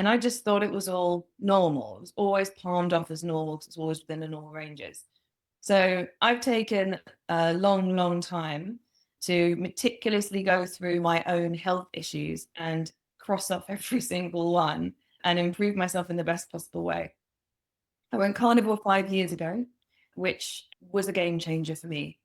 And I just thought it was all normal. It was always palmed off as normal because it's always within the normal ranges. So I've taken a long, long time to meticulously go through my own health issues and cross off every single one and improve myself in the best possible way. I went carnivore 5 years ago, which was a game changer for me.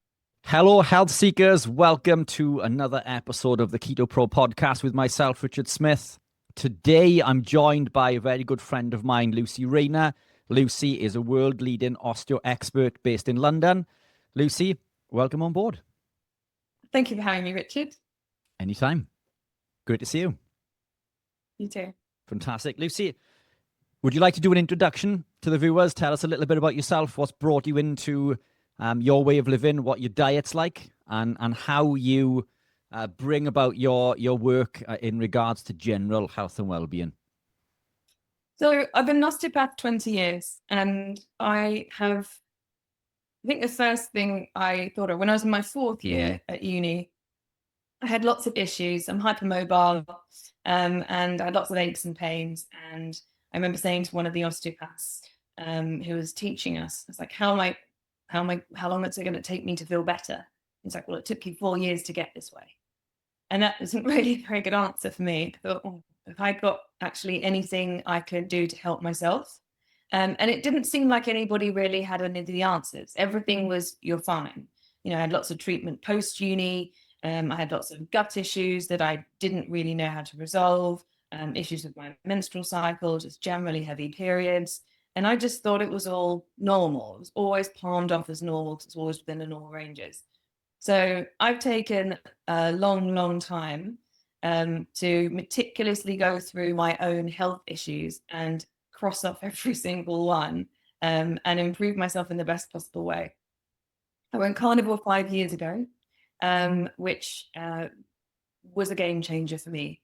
Hello, health seekers. Welcome to another episode of the Keto Pro Podcast with myself, Richard Smith. Today, I'm joined by a very good friend of mine, Lucy Rayner. Lucy is a world-leading osteo expert based in London. Lucy, welcome on board. Thank you for having me, Richard. Anytime. Great to see you. You too. Fantastic. Lucy, would you like to do an introduction to the viewers? Tell us a little bit about yourself, what's brought you into your way of living, what your diet's like, and how you bring about your work in regards to general health and well-being. So I've been an osteopath 20 years, and I think the first thing I thought of when I was in my fourth year at uni, I had lots of issues. I'm hypermobile, and I had lots of aches and pains. And I remember saying to one of the osteopaths who was teaching us, I was like, how long is it going to take me to feel better? He's like, well, it took you 4 years to get this way. And that isn't really a very good answer for me. I thought, oh, if I got actually anything I could do to help myself. And it didn't seem like anybody really had any of the answers. Everything was, you're fine. You know, I had lots of treatment post-uni. I had lots of gut issues that I didn't really know how to resolve, issues with my menstrual cycle, just generally heavy periods. And I just thought it was all normal. It was always palmed off as normal because it's always within the normal ranges. So I've taken a long, long time to meticulously go through my own health issues and cross off every single one and improve myself in the best possible way. I went carnivore 5 years ago, which was a game changer for me.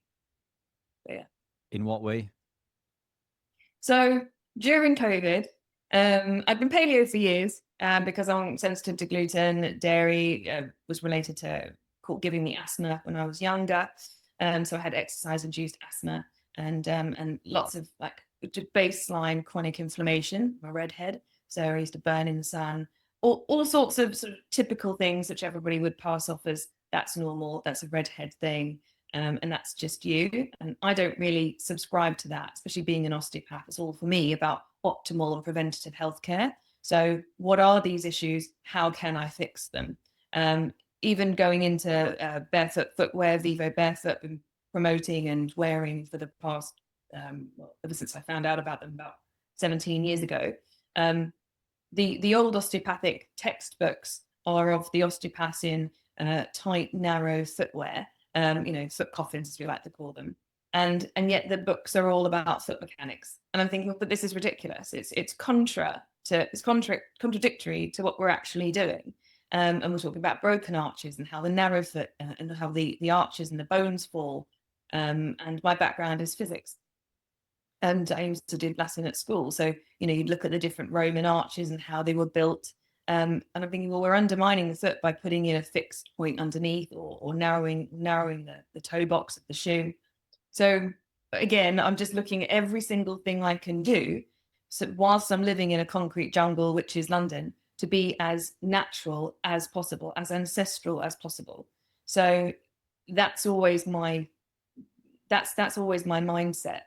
But yeah. In what way? So during COVID, I've been paleo for years because I'm sensitive to gluten. Dairy was related to giving me asthma when I was younger. So I had exercise-induced asthma and lots of like baseline chronic inflammation, my red head. So I used to burn in the sun, all sorts of sort of typical things which everybody would pass off as that's normal, that's a redhead thing. And that's just you. And I don't really subscribe to that, especially being an osteopath. It's all for me about optimal and preventative healthcare. So what are these issues? How can I fix them? Even going into barefoot footwear, Vivo Barefoot, been promoting and wearing for the past, ever since I found out about them about 17 years ago. The old osteopathic textbooks are of the osteopaths in tight, narrow footwear. Foot coffins, as we like to call them. And yet the books are all about foot mechanics. And I'm thinking, but this is ridiculous. It's contradictory to what we're actually doing. And we're talking about broken arches and how the narrow foot and how the arches and the bones fall. And my background is physics. And I used to do Latin at school. So, you'd look at the different Roman arches and how they were built. And I'm thinking, well, we're undermining the foot by putting in a fixed point underneath or narrowing the toe box of the shoe. So again, I'm just looking at every single thing I can do. So whilst I'm living in a concrete jungle, which is London, to be as natural as possible, as ancestral as possible. So that's always my mindset.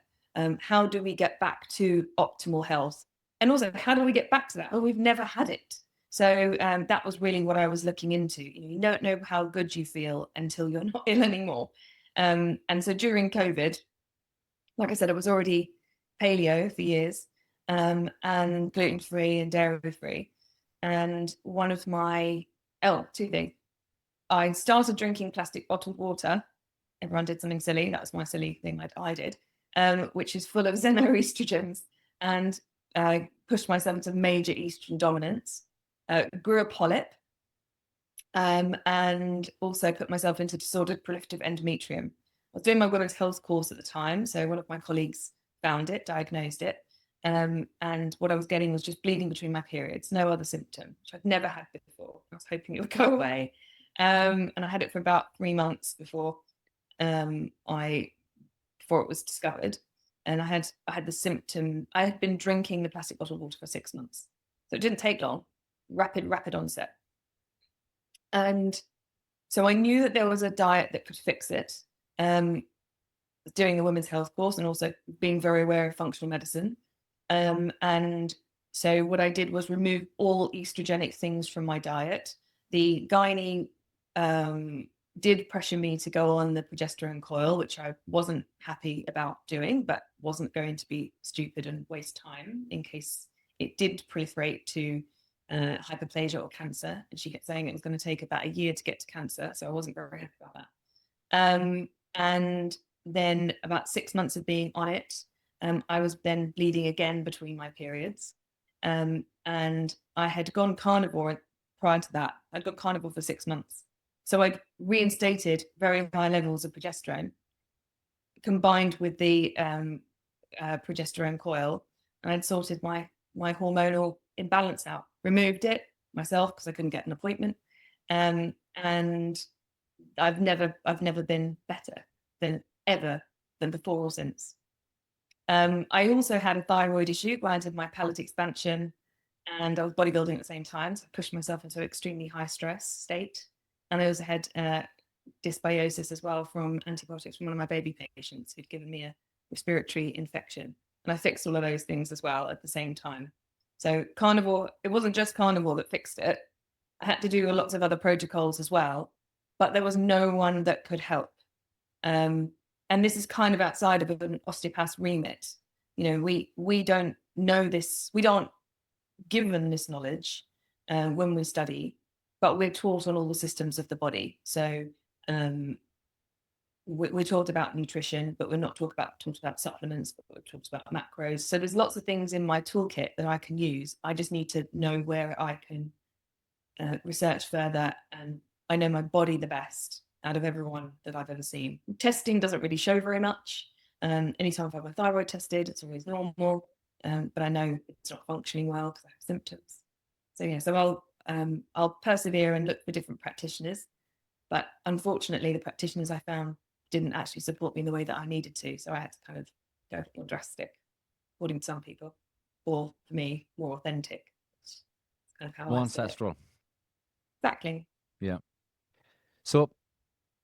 How do we get back to optimal health? And also, how do we get back to that? Oh, we've never had it. So that was really what I was looking into. You don't know how good you feel until you're not ill anymore. And so during COVID, like I said, I was already paleo for years and gluten-free and dairy-free. And two things. I started drinking plastic bottled water. Everyone did something silly. That was my silly thing I did, which is full of xenoestrogens. And I pushed myself into major estrogen dominance. Grew a polyp, and also put myself into disordered proliferative endometrium. I was doing my women's health course at the time, so one of my colleagues found it, diagnosed it, and what I was getting was just bleeding between my periods, no other symptom, which I'd never had before. I was hoping it would go away, and I had it for about 3 months before it was discovered. and I had the symptom. I had been drinking the plastic bottle of water for 6 months, so it didn't take long. Rapid onset. And so I knew that there was a diet that could fix it. Doing the women's health course and also being very aware of functional medicine. And so what I did was remove all estrogenic things from my diet. The gynae did pressure me to go on the progesterone coil, which I wasn't happy about doing, but wasn't going to be stupid and waste time in case it did proliferate to hyperplasia or cancer. And she kept saying it was going to take about a year to get to cancer. So I wasn't very happy about that. And then about 6 months of being on it, I was then bleeding again between my periods. And I had gone carnivore prior to that. I'd got carnivore for 6 months. So I'd reinstated very high levels of progesterone combined with the progesterone coil. And I'd sorted my hormonal imbalance out, removed it myself because I couldn't get an appointment. And I've never been better than before or since. I also had a thyroid issue where I did my pellet expansion and I was bodybuilding at the same time. So I pushed myself into an extremely high stress state. And I also had dysbiosis as well from antibiotics from one of my baby patients who'd given me a respiratory infection. And I fixed all of those things as well at the same time. So carnivore, it wasn't just carnivore that fixed it. I had to do lots of other protocols as well, but there was no one that could help. And this is kind of outside of an osteopath's remit. We don't know this. We don't given this knowledge when we study, but we're taught on all the systems of the body. So we're taught about nutrition, but we're not taught about supplements, but we're taught about macros. So there's lots of things in my toolkit that I can use. I just need to know where I can research further, and I know my body the best out of everyone that I've ever seen. Testing doesn't really show very much. Anytime I've had my thyroid tested, it's always normal, but I know it's not functioning well because I have symptoms. So yeah, so I'll persevere and look for different practitioners, but unfortunately, the practitioners I found didn't actually support me in the way that I needed to. So I had to kind of go more drastic, according to some people, or for me, more authentic. It's kind of how more ancestral. Exactly. Yeah. So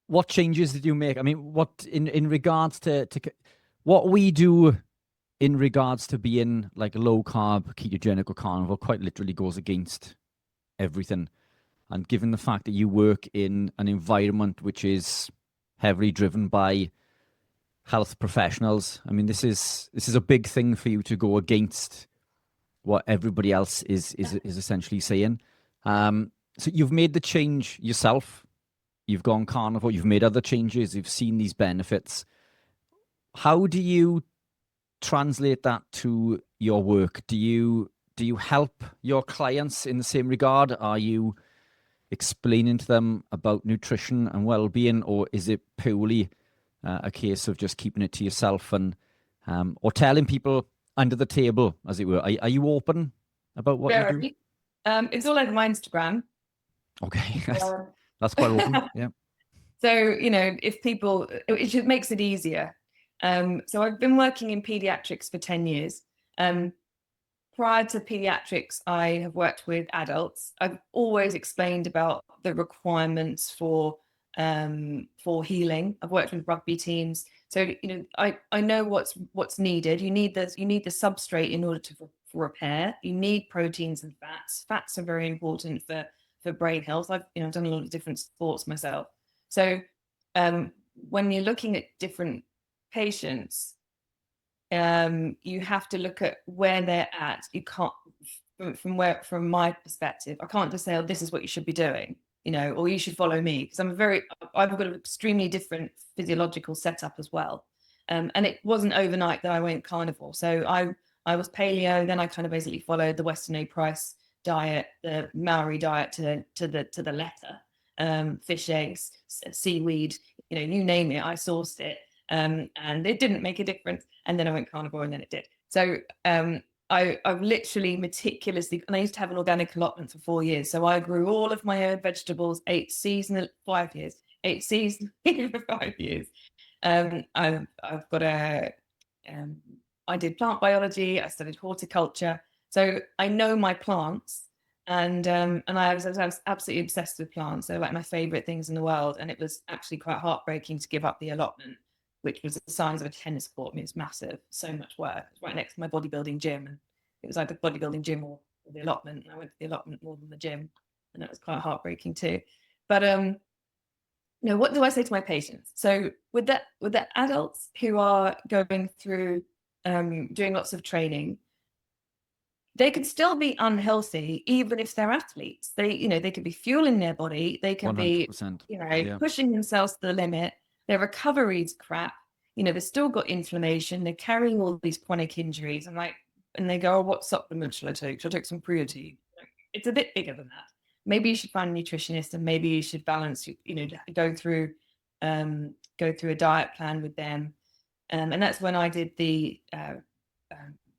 what changes did you make? I mean, what in regards to what we do in regards to being like low carb, ketogenic or carnivore quite literally goes against everything. And given the fact that you work in an environment which is heavily driven by health professionals, I mean, this is a big thing for you to go against what everybody else is essentially saying. So you've made the change yourself. You've gone carnivore, you've made other changes, you've seen these benefits. How do you translate that to your work? Do you help your clients in the same regard? Are you explaining to them about nutrition and well-being, or is it purely a case of just keeping it to yourself and or telling people under the table, as it were? Are you open about what you do? It's all over my Instagram. Okay. That's quite open. Yeah. So, if people, it just makes it easier. So I've been working in pediatrics for 10 years. Prior to pediatrics, I have worked with adults. I've always explained about the requirements for healing. I've worked with rugby teams. So, I know what's needed. You need the substrate in order to repair. You need proteins and fats. Fats are very important for brain health. I've done a lot of different sports myself. So when you're looking at different patients, you have to look at where they're at. You can't, from my perspective, I can't just say, oh, this is what you should be doing, or you should follow me, because I've got an extremely different physiological setup as well. And it wasn't overnight that I went carnivore. So I was paleo, then I kind of basically followed the Weston A. Price diet, the Maori diet to the letter. Fish, eggs, seaweed, you name it, I sourced it. And it didn't make a difference. And then I went carnivore and then it did. So I've literally meticulously, and I used to have an organic allotment for 4 years. So I grew all of my own vegetables, ate seasonally for 5 years. I've got I did plant biology. I studied horticulture, so I know my plants. And I was absolutely obsessed with plants. They're like my favorite things in the world. And it was actually quite heartbreaking to give up the allotment, which was the size of a tennis court. I mean, it's massive, so much work. It was right next to my bodybuilding gym, and it was like the bodybuilding gym or the allotment. And I went to the allotment more than the gym, and that was quite heartbreaking too. But what do I say to my patients? So with the adults who are going through doing lots of training, they can still be unhealthy even if they're athletes. They could be fueling their body. They can 100%. be pushing themselves to the limit. Their recovery's crap. They've still got inflammation. They're carrying all these chronic injuries. And they go, oh, what supplement should I take? Should I take some creatine? It's a bit bigger than that. Maybe you should find a nutritionist, and maybe you should balance, go through a diet plan with them. And that's when I did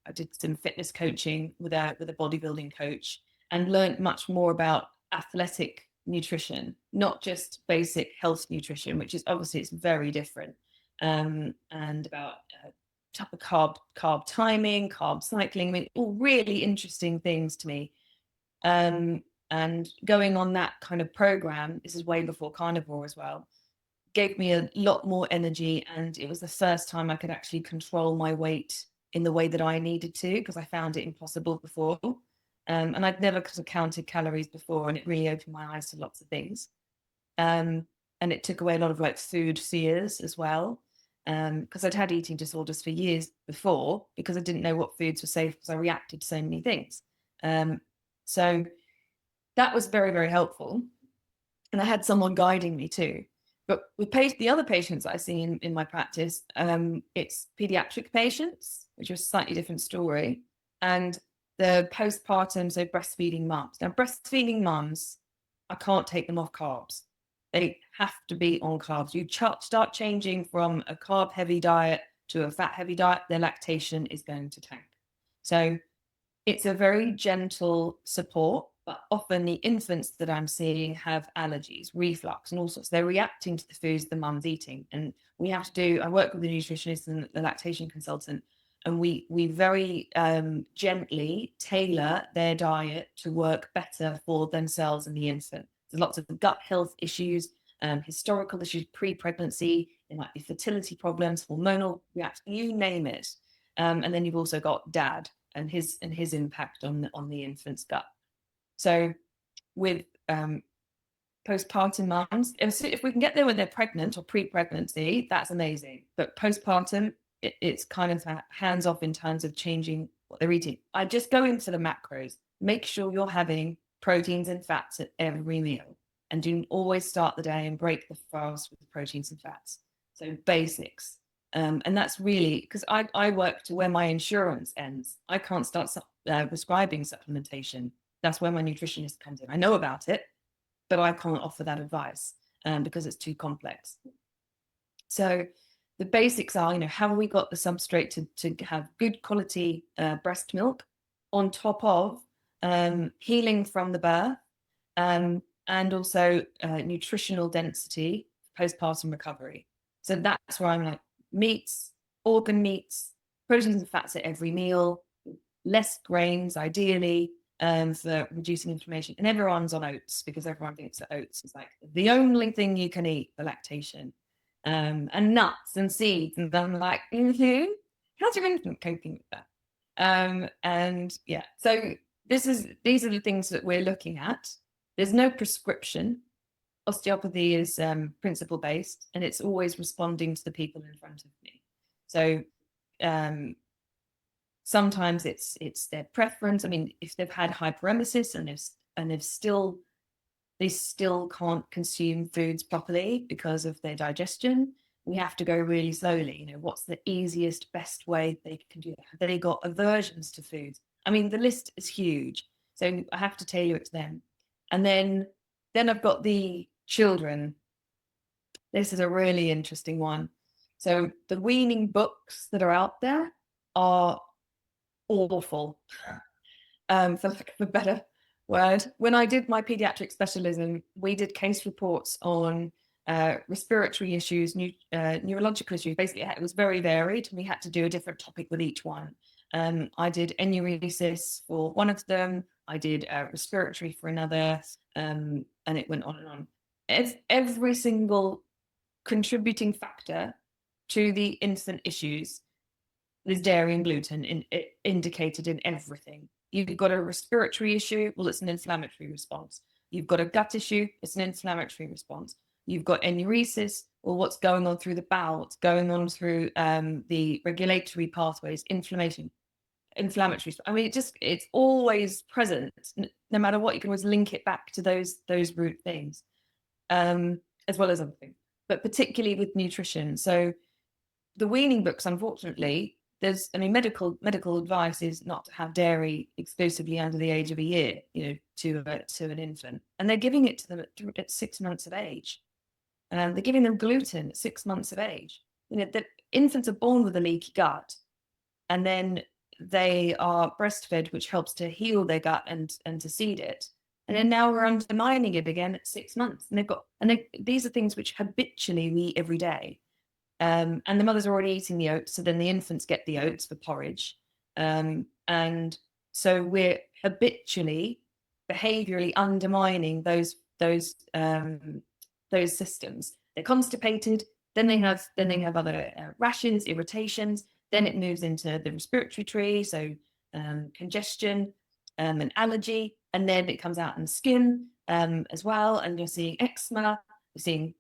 I did some fitness coaching with a bodybuilding coach, and learned much more about athletic nutrition, not just basic health nutrition, which is obviously it's very different, and about type of carb timing, carb cycling. I mean, all really interesting things to me. And going on that kind of program, this is way before carnivore as well, gave me a lot more energy, and it was the first time I could actually control my weight in the way that I needed to, because I found it impossible before. And I'd never counted calories before, and it really opened my eyes to lots of things. And it took away a lot of like food fears as well, because I'd had eating disorders for years before, because I didn't know what foods were safe, because I reacted to so many things. So that was very, very helpful. And I had someone guiding me too. But with the other patients I see in my practice, it's pediatric patients, which is a slightly different story, and the postpartum, so breastfeeding mums. Now, breastfeeding mums, I can't take them off carbs. They have to be on carbs. You start changing from a carb-heavy diet to a fat-heavy diet, their lactation is going to tank. So it's a very gentle support, but often the infants that I'm seeing have allergies, reflux, and all sorts. They're reacting to the foods the mum's eating. And I work with the nutritionist and the lactation consultant, and we very gently tailor their diet to work better for themselves and the infant. There's lots of gut health issues, historical issues, pre-pregnancy. There might be fertility problems, hormonal reaction, you name it. And then you've also got dad and his impact on the infant's gut. So with postpartum mums, if we can get there when they're pregnant or pre-pregnancy, that's amazing. But postpartum, it's kind of hands off in terms of changing what they're eating. I just go into the macros. Make sure you're having proteins and fats at every meal, and do always start the day and break the fast with proteins and fats. So basics. And that's really because I work to where my insurance ends. I can't start prescribing supplementation. That's where my nutritionist comes in. I know about it, but I can't offer that advice because it's too complex. So the basics are, have we got the substrate to have good quality breast milk on top of healing from the birth, and also nutritional density, postpartum recovery. So that's where I'm like, meats, organ meats, proteins and fats at every meal, less grains ideally, for reducing inflammation. And everyone's on oats because everyone thinks that oats is like the only thing you can eat for lactation, and nuts and seeds. And I'm like, how's your infant coping with that? And yeah, so these are the things that we're looking at. There's no prescription. Osteopathy is principle based, and it's always responding to the people in front of me. So sometimes it's their preference. I mean, if they've had hyperemesis and they still can't consume foods properly because of their digestion, we have to go really slowly. What's the easiest, best way they can do that? Have they got aversions to foods? I mean, the list is huge, so I have to tailor it to them. And then I've got the children. This is a really interesting one. So the weaning books that are out there are awful, for lack of a better word. When I did my pediatric specialism, we did case reports on respiratory issues, neurological issues. Basically, it was very varied, and we had to do a different topic with each one. I did enuresis for one of them. I did respiratory for another, and it went on and on. Every single contributing factor to the infant issues is dairy and gluten indicated in everything. You've got a respiratory issue, well, it's an inflammatory response. You've got a gut issue, it's an inflammatory response. You've got enuresis, or what's going on through the bowel, what's going on through the regulatory pathways, inflammatory. I mean, it's always present, no matter what. You can always link it back to those root things, as well as other things, but particularly with nutrition. So the weaning books, unfortunately, medical advice is not to have dairy exclusively under the age of a year, to an infant, and they're giving it to them at 6 months of age, and they're giving them gluten at 6 months of age. The infants are born with a leaky gut, and then they are breastfed, which helps to heal their gut and to seed it. And then now we're undermining it again at 6 months, and these are things which habitually we eat every day. And the mother's already eating the oats, so then the infants get the oats for porridge. And so we're habitually, behaviorally undermining those systems. They're constipated, then they have other rashes, irritations. Then it moves into the respiratory tree, so congestion, and allergy, and then it comes out in skin as well. And you're seeing eczema, you're seeing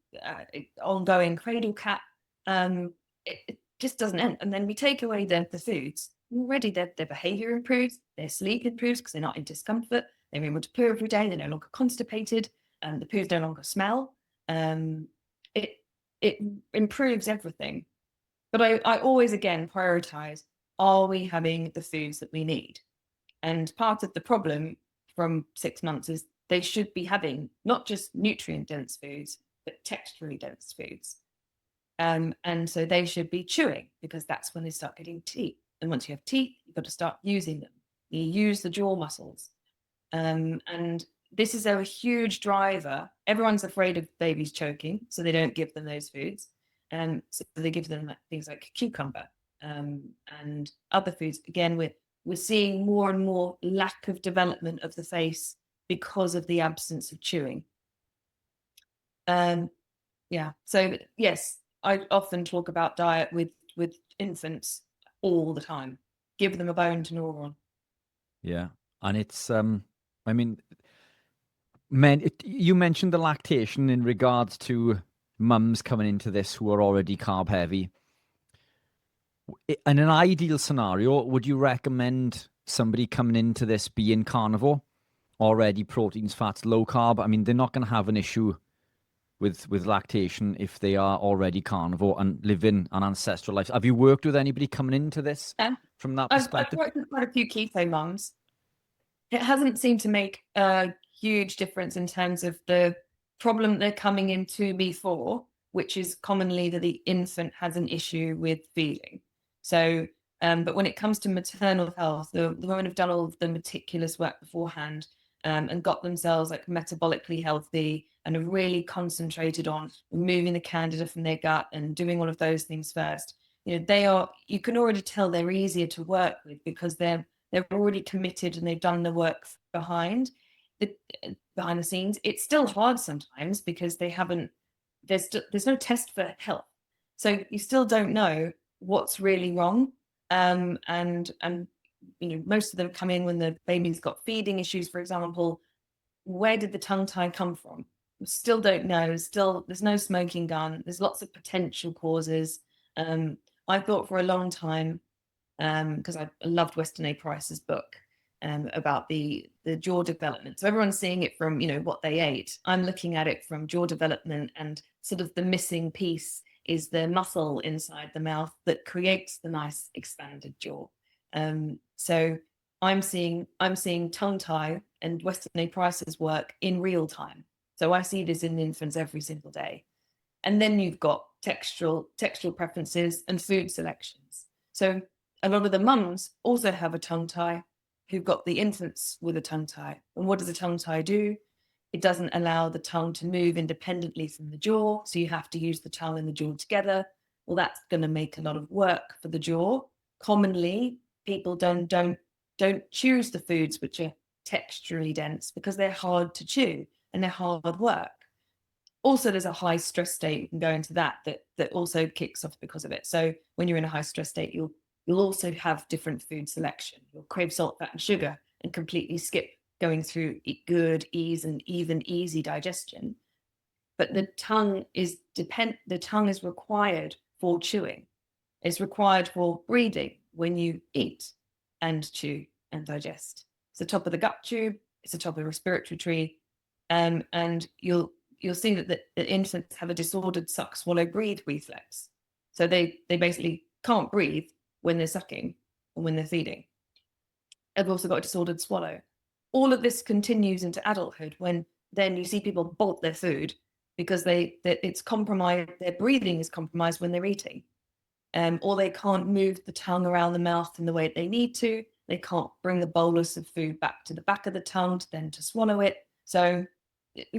ongoing cradle cap. It just doesn't end. And then we take away the foods. Already their behavior improves, their sleep improves because they're not in discomfort. They're able to poo every day. They're no longer constipated. The poos no longer smell. It improves everything. But I always, again, prioritize, are we having the foods that we need? And part of the problem from 6 months is they should be having not just nutrient-dense foods, but texturally dense foods. And so they should be chewing, because that's when they start getting teeth. And once you have teeth, you've got to start using them. You use the jaw muscles. And this is a huge driver. Everyone's afraid of babies choking, so they don't give them those foods. So they give them things like cucumber and other foods. Again, we're seeing more and more lack of development of the face because of the absence of chewing. So yes, I often talk about diet with infants all the time. Give them a bone to gnaw on. Yeah, and it's I mean, you mentioned the lactation in regards to mums coming into this who are already carb heavy. In an ideal scenario, would you recommend somebody coming into this being carnivore, already proteins, fats, low carb? I mean, they're not going to have an issue with lactation if they are already carnivore and living an ancestral life. Have you worked with anybody coming into this from that perspective? I've worked with quite a few keto mums. It hasn't seemed to make a huge difference in terms of the problem they're coming into me for, which is commonly that the infant has an issue with feeding. So, but when it comes to maternal health, the women have done all of the meticulous work beforehand and got themselves like metabolically healthy and have really concentrated on removing the candida from their gut and doing all of those things first. You can already tell they're easier to work with because they're already committed and they've done the work behind the scenes. It's still hard sometimes because there's no test for health. So you still don't know what's really wrong. And most of them come in when the baby's got feeding issues, for example. Where did the tongue tie come from? We still don't know. Still, there's no smoking gun. There's lots of potential causes. I thought for a long time, because I loved Weston A. Price's book about the jaw development. So everyone's seeing it from, what they ate. I'm looking at it from jaw development, and sort of the missing piece is the muscle inside the mouth that creates the nice expanded jaw. So I'm seeing tongue tie and Weston A. Price's work in real time. So I see this in infants every single day. And then you've got textural preferences and food selections. So a lot of the mums also have a tongue tie who've got the infants with a tongue tie. And what does a tongue tie do? It doesn't allow the tongue to move independently from the jaw. So you have to use the tongue and the jaw together. Well, that's going to make a lot of work for the jaw. Commonly, people don't choose the foods which are texturally dense because they're hard to chew and they're hard work. Also, there's a high stress state. You can go into that also kicks off because of it. So when you're in a high stress state, you'll also have different food selection. You'll crave salt, fat, and sugar and completely skip going through good, easy digestion. But the tongue is required for chewing. It's required for breathing when you eat and chew and digest. It's the top of the gut tube. It's the top of the respiratory tree. And you'll see that the infants have a disordered suck, swallow, breathe reflex. So they basically can't breathe when they're sucking or when they're feeding. They've also got a disordered swallow. All of this continues into adulthood when then you see people bolt their food because it's compromised, their breathing is compromised when they're eating. Or they can't move the tongue around the mouth in the way they need to. They can't bring the bolus of food back to the back of the tongue to swallow it. So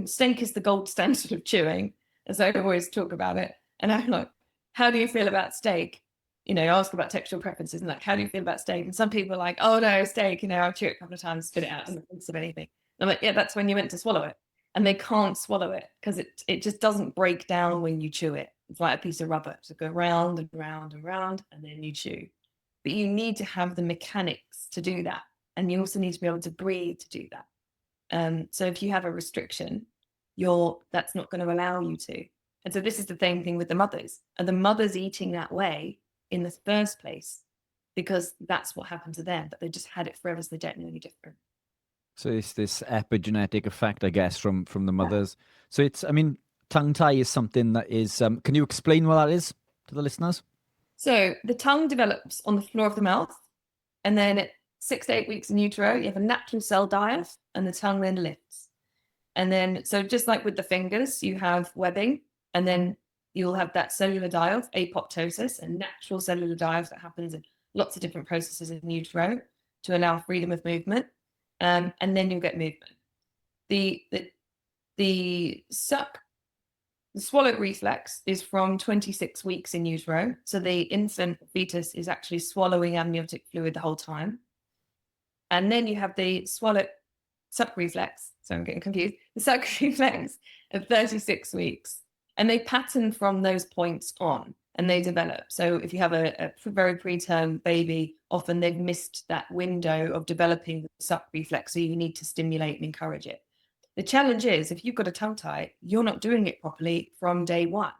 steak is the gold standard of chewing, as I always talk about it. And I'm like, how do you feel about steak? Ask about textual preferences and like, how do you feel about steak? And some people are like, oh no, steak, I'll chew it a couple of times, spit it out in the sense of anything. And I'm like, yeah, that's when you're meant to swallow it. And they can't swallow it because it just doesn't break down when you chew it. It's like a piece of rubber. So go round and round and round, and then you chew. But you need to have the mechanics to do that. And you also need to be able to breathe to do that. So if you have a restriction, that's not going to allow you to. And so this is the same thing with the mothers. Are the mothers eating that way in the first place because that's what happened to them, but they just had it forever, so they don't know any different. So it's this epigenetic effect, I guess, from the mothers. So tongue tie is something that is, can you explain what that is to the listeners? So the tongue develops on the floor of the mouth, and then at 6 to 8 weeks in utero, you have a natural cell dive, and the tongue then lifts. And then, so just like with the fingers, you have webbing, and then you'll have that cellular die-off, apoptosis, and natural cellular die-off that happens in lots of different processes in utero to allow freedom of movement. And then you'll get movement. The swallow reflex is from 26 weeks in utero. So the infant fetus is actually swallowing amniotic fluid the whole time. And then you have the suck reflex. So I'm getting confused. The suck reflex at 36 weeks. And they pattern from those points on and they develop. So if you have a very preterm baby, often they've missed that window of developing the suck reflex. So you need to stimulate and encourage it. The challenge is if you've got a tongue tie, you're not doing it properly from day one.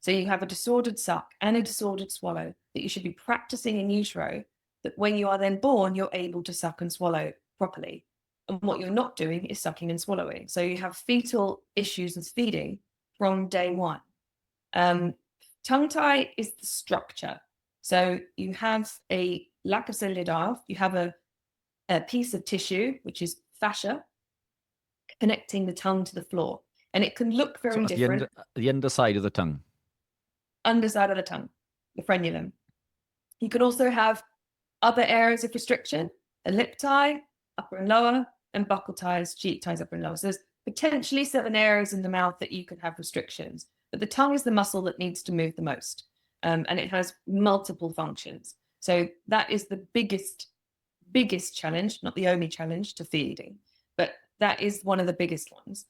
So you have a disordered suck and a disordered swallow that you should be practicing in utero, that when you are then born, you're able to suck and swallow properly. And what you're not doing is sucking and swallowing. So you have fetal issues with feeding from day one. Tongue tie is the structure. So you have a lack of cellular die-off. You have a piece of tissue, which is fascia, connecting the tongue to the floor. And it can look very different. The underside of the tongue. Underside of the tongue, the frenulum. You could also have other areas of restriction, a lip tie, upper and lower, and buccal ties, cheek ties, upper and lower. So there's potentially 7 areas in the mouth that you could have restrictions. But the tongue is the muscle that needs to move the most. And it has multiple functions. So that is the biggest challenge, not the only challenge to feeding, but that is one of the biggest ones.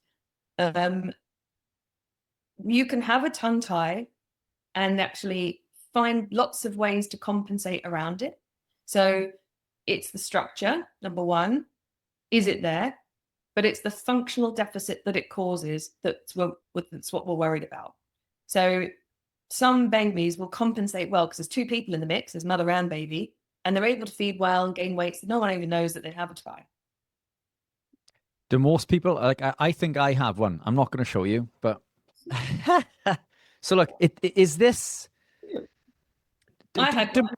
You can have a tongue tie and actually find lots of ways to compensate around it. So it's the structure, number one. Is it there? But it's the functional deficit that it causes that's what we're worried about. So some babies will compensate well because there's 2 people in the mix, there's mother and baby, and they're able to feed well and gain weight. So no one even knows that they have a tie. Do most people, like, I think I have one. I'm not going to show you, but so look, is this? I had one.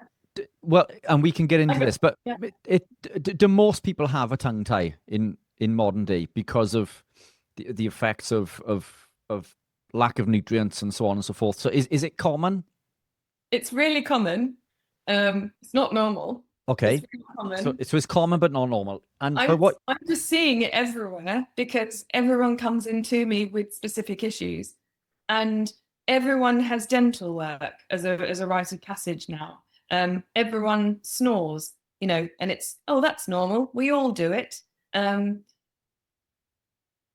Well, and we can get into this, but yeah. Do most people have a tongue tie in modern day because of the effects of lack of nutrients and so on and so forth? So is it common? It's really common. It's not normal. Okay. common. So it's common but not normal. I'm just seeing it everywhere because everyone comes into me with specific issues, and everyone has dental work as a rite of passage now. Everyone snores, and it's, oh, that's normal. We all do it.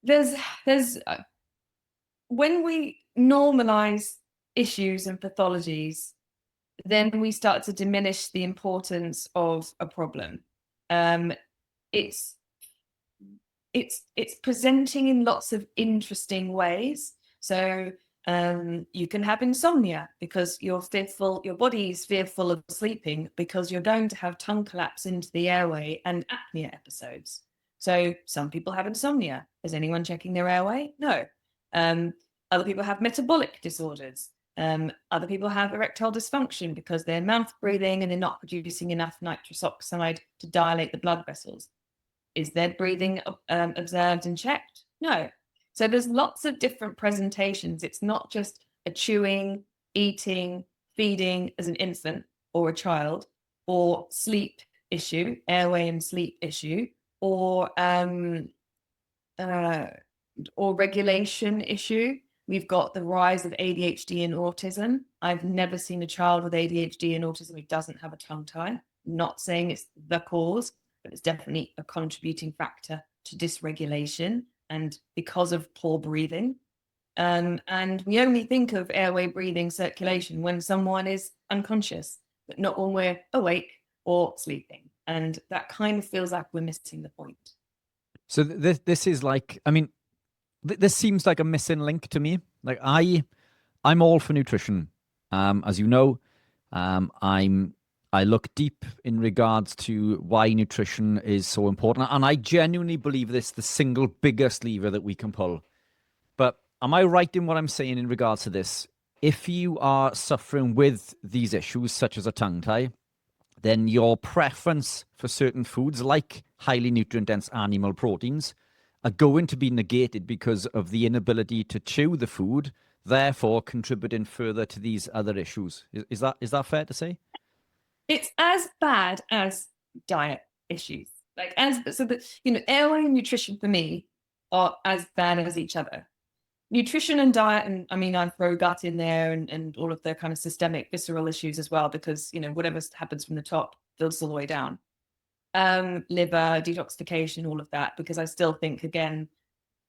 There's when we normalize issues and pathologies, then we start to diminish the importance of a problem. It's presenting in lots of interesting ways. So you can have insomnia because your body is fearful of sleeping because you're going to have tongue collapse into the airway and apnea episodes. So some people have insomnia. Is anyone checking their airway? No. Other people have metabolic disorders. Other people have erectile dysfunction because they're mouth breathing and they're not producing enough nitrous oxide to dilate the blood vessels. Is their breathing observed and checked? No. So there's lots of different presentations. It's not just a chewing, eating, feeding as an infant or a child, or sleep issue, airway and sleep issue, or regulation issue. We've got the rise of ADHD and autism. I've never seen a child with ADHD and autism who doesn't have a tongue tie. Not saying it's the cause, but it's definitely a contributing factor to dysregulation and because of poor breathing. And we only think of airway, breathing, circulation when someone is unconscious, but not when we're awake or sleeping. And that kind of feels like we're missing the point. So this is like, I mean, this seems like a missing link to me. Like I'm all for nutrition. As you know, I look deep in regards to why nutrition is so important. And I genuinely believe this the single biggest lever that we can pull. But am I right in what I'm saying in regards to this? If you are suffering with these issues, such as a tongue tie, then your preference for certain foods, like highly nutrient-dense animal proteins, are going to be negated because of the inability to chew the food, therefore contributing further to these other issues. Is that fair to say? It's as bad as diet issues. Airway and nutrition for me are as bad as each other. Nutrition and diet, and I mean, I throw gut in there and all of the kind of systemic visceral issues as well, because, whatever happens from the top filters all the way down. Liver, detoxification, all of that, because I still think, again,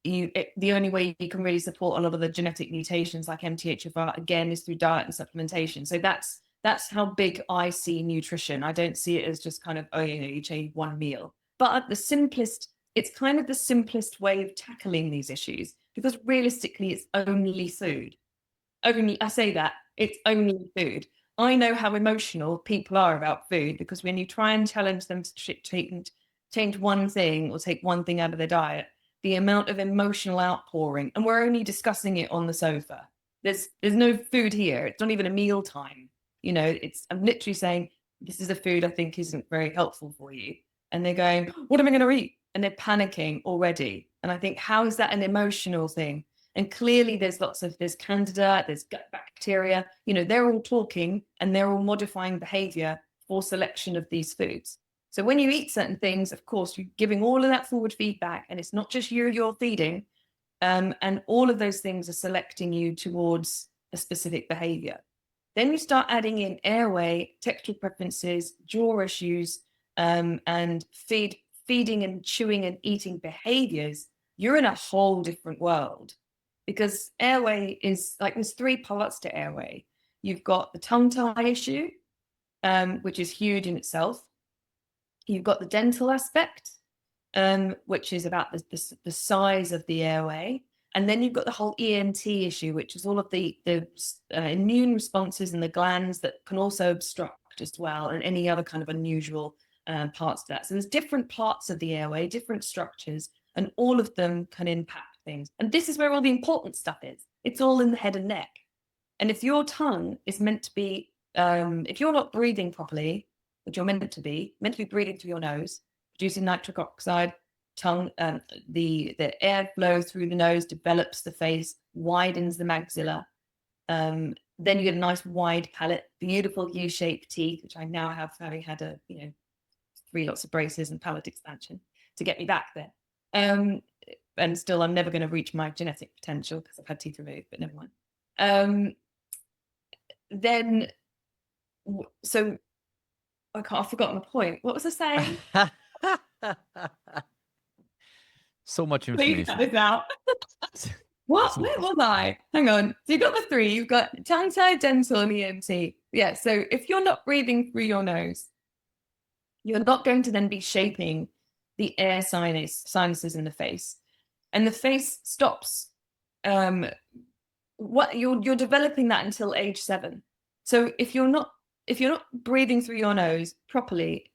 the only way you can really support a lot of the genetic mutations like MTHFR, again, is through diet and supplementation. So that's how big I see nutrition. I don't see it as just kind of, you eat one meal. But it's kind of the simplest way of tackling these issues, because realistically, it's only food. I say that, it's only food. I know how emotional people are about food, because when you try and challenge them to change one thing or take one thing out of their diet, the amount of emotional outpouring, and we're only discussing it on the sofa. There's no food here. It's not even a meal time. I'm literally saying, this is a food I think isn't very helpful for you. And they're going, what am I going to eat? And they're panicking already. And I think, how is that an emotional thing? And clearly there's candida, there's gut bacteria, they're all talking and they're all modifying behavior for selection of these foods. So when you eat certain things, of course, you're giving all of that forward feedback, and it's not just you're feeding. And all of those things are selecting you towards a specific behavior. Then you start adding in airway, textual preferences, jaw issues, and feeding and chewing and eating behaviors. You're in a whole different world, because airway is like, there's three parts to airway. You've got the tongue tie issue, which is huge in itself. You've got the dental aspect, which is about the size of the airway. And then you've got the whole ENT issue, which is all of the immune responses in the glands that can also obstruct as well, and any other kind of unusual parts of that. So there's different parts of the airway, different structures, and all of them can impact things. And this is where all the important stuff is. It's all in the head and neck. And if your tongue is meant to be, if you're not breathing properly, which you're meant to be breathing through your nose, producing nitric oxide, tongue, the airflow through the nose develops the face, widens the maxilla. Then you get a nice wide palate, beautiful U-shaped teeth, which I now have, having had lots of braces and palate expansion to get me back there. And still, I'm never going to reach my genetic potential because I've had teeth removed, but never mind. So I've forgotten the point. What was I saying? So much Please cut information. this out. What? Where was I? Hang on. So you've got the three. You've got tongue tie, dental, and EMT. Yeah. So if you're not breathing through your nose, you're not going to then be shaping the air sinuses in the face, and the face stops. What you're developing that until age 7. So if you're not breathing through your nose properly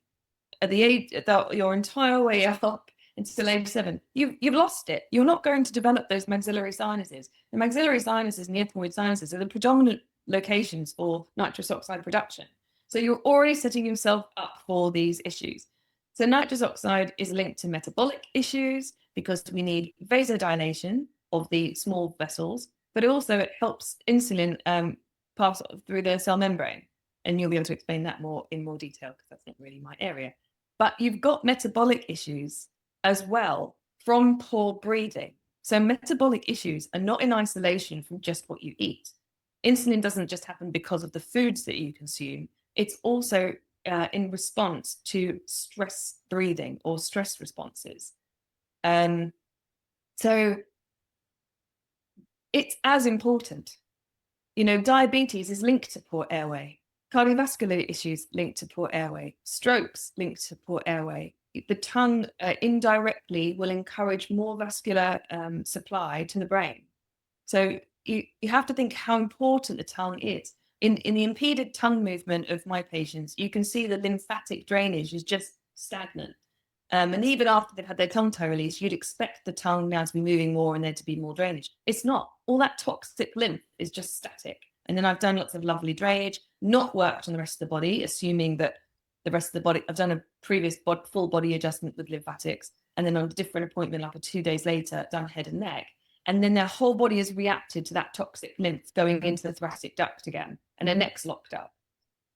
at the age that your entire way up until age 7, you've lost it. You're not going to develop those maxillary sinuses. The maxillary sinuses and the ethmoid sinuses are the predominant locations for nitrous oxide production. So you're already setting yourself up for these issues. So nitrous oxide is linked to metabolic issues because we need vasodilation of the small vessels, but also it helps insulin pass through the cell membrane. And you'll be able to explain that in more detail because that's not really my area. But you've got metabolic issues as well from poor breathing. So metabolic issues are not in isolation from just what you eat. Insulin doesn't just happen because of the foods that you consume. It's also in response to stress breathing or stress responses. So it's as important. Diabetes is linked to poor airway. Cardiovascular issues linked to poor airway. Strokes linked to poor airway. The tongue indirectly will encourage more vascular supply to the brain. So you have to think how important the tongue is. In the impeded tongue movement of my patients, you can see the lymphatic drainage is just stagnant. And even after they've had their tongue tie release, you'd expect the tongue now to be moving more and there to be more drainage. It's not. All that toxic lymph is just static. And then I've done lots of lovely drainage, not worked on the rest of the body, assuming that the rest of the body, I've done a previous full body adjustment with lymphatics, and then on a different appointment, like 2 days later, done head and neck. And then their whole body has reacted to that toxic lymph going into the thoracic duct again, and their neck's locked up.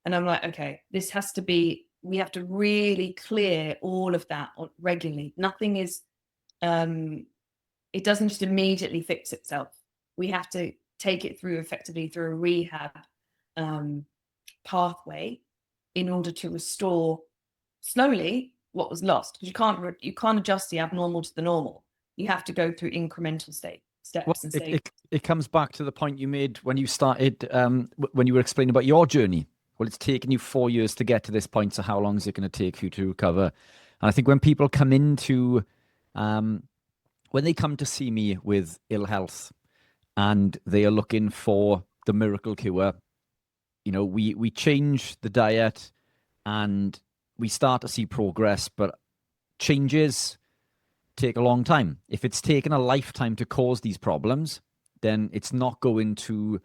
And I'm like, okay, this has to be, we have to really clear all of that regularly. Nothing is, it doesn't just immediately fix itself. We have to take it through effectively through a rehab pathway in order to restore slowly what was lost. Because you can't adjust the abnormal to the normal. You have to go through incremental steps. Well, it comes back to the point you made when you started, when you were explaining about your journey. Well, it's taken you 4 years to get to this point. So how long is it going to take for you to recover? And I think when people come into, when they come to see me with ill health and they are looking for the miracle cure, we change the diet and we start to see progress, but changes take a long time. If it's taken a lifetime to cause these problems, then it's not going to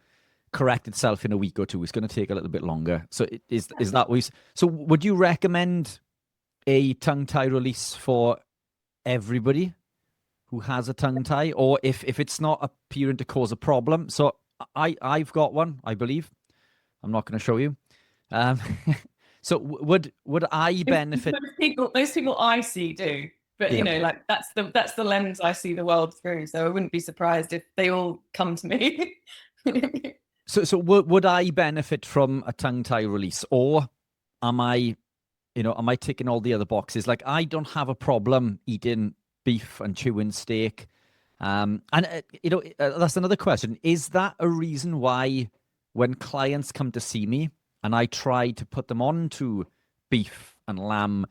correct itself in a week or two. It's going to take a little bit longer. So is that what so would you recommend a tongue tie release for everybody who has a tongue tie, or if it's not appearing to cause a problem? So I've got one, I believe. I'm not going to show you. So would I benefit? Most people I see do. But yeah. That's the lens I see the world through. So I wouldn't be surprised if they all come to me. So would I benefit from a tongue tie release, or am I ticking all the other boxes? Like, I don't have a problem eating beef and chewing steak. That's another question. Is that a reason why when clients come to see me and I try to put them on to beef and lamb